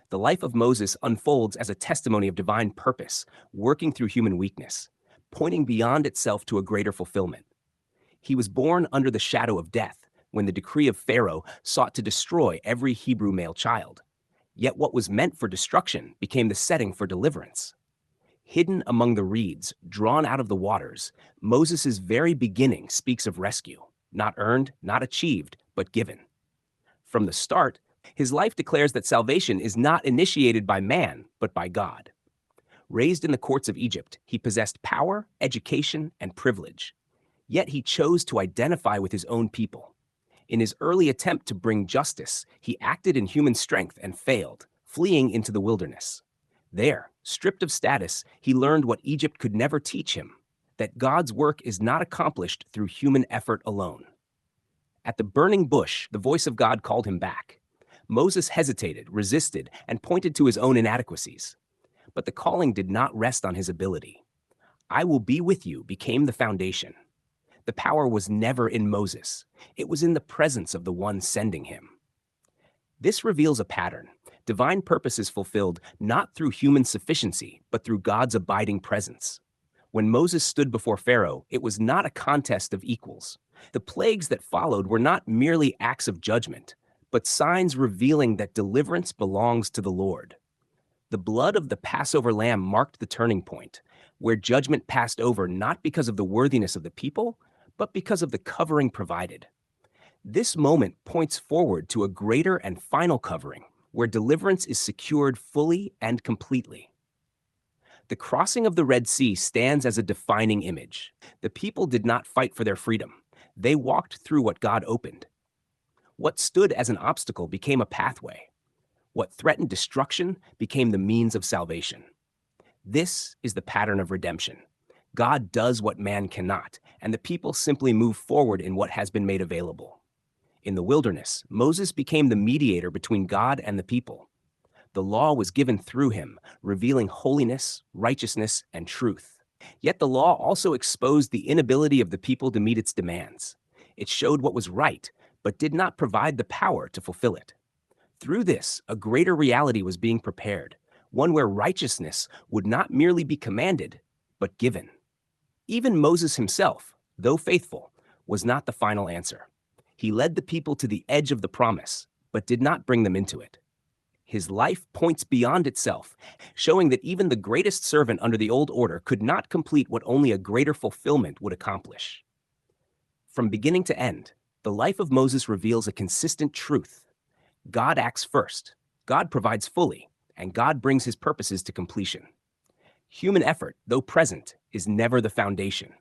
The life of Moses unfolds as a testimony of divine purpose, working through human weakness, pointing beyond itself to a greater fulfillment. He was born under the shadow of death when the decree of Pharaoh sought to destroy every Hebrew male child. Yet what was meant for destruction became the setting for deliverance. Hidden among the reeds, drawn out of the waters, Moses' very beginning speaks of rescue, not earned, not achieved, but given. From the start, his life declares that salvation is not initiated by man, but by God. Raised in the courts of Egypt, he possessed power, education, and privilege. Yet he chose to identify with his own people. In his early attempt to bring justice, he acted in human strength and failed, fleeing into the wilderness. There, stripped of status, he learned what Egypt could never teach him, that God's work is not accomplished through human effort alone. At the burning bush, the voice of God called him back. Moses hesitated, resisted, and pointed to his own inadequacies. But the calling did not rest on his ability. "I will be with you" became the foundation. The power was never in Moses. It was in the presence of the one sending him. This reveals a pattern. Divine purpose is fulfilled not through human sufficiency, but through God's abiding presence. When Moses stood before Pharaoh, it was not a contest of equals. The plagues that followed were not merely acts of judgment, but signs revealing that deliverance belongs to the Lord. The blood of the Passover lamb marked the turning point, where judgment passed over not because of the worthiness of the people, but because of the covering provided. This moment points forward to a greater and final covering, where deliverance is secured fully and completely. The crossing of the Red Sea stands as a defining image. The people did not fight for their freedom. They walked through what God opened. What stood as an obstacle became a pathway. What threatened destruction became the means of salvation. This is the pattern of redemption. God does what man cannot, and the people simply move forward in what has been made available. In the wilderness, Moses became the mediator between God and the people. The law was given through him, revealing holiness, righteousness, and truth. Yet the law also exposed the inability of the people to meet its demands. It showed what was right, but did not provide the power to fulfill it. Through this, a greater reality was being prepared, one where righteousness would not merely be commanded, but given. Even Moses himself, though faithful, was not the final answer. He led the people to the edge of the promise, but did not bring them into it. His life points beyond itself, showing that even the greatest servant under the old order could not complete what only a greater fulfillment would accomplish. From beginning to end, the life of Moses reveals a consistent truth. God acts first, God provides fully, and God brings his purposes to completion. Human effort, though present, is never the foundation.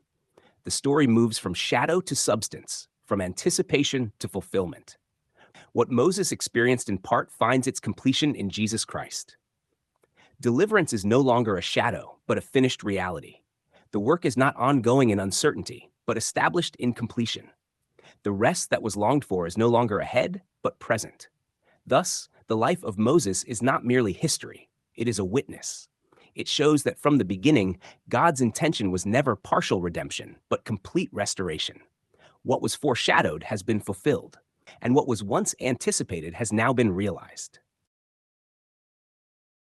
The story moves from shadow to substance, from anticipation to fulfillment. What Moses experienced in part finds its completion in Jesus Christ. Deliverance is no longer a shadow, but a finished reality. The work is not ongoing in uncertainty, but established in completion. The rest that was longed for is no longer ahead, but present. Thus, the life of Moses is not merely history, it is a witness. It shows that from the beginning, God's intention was never partial redemption, but complete restoration. What was foreshadowed has been fulfilled, and what was once anticipated has now been realized.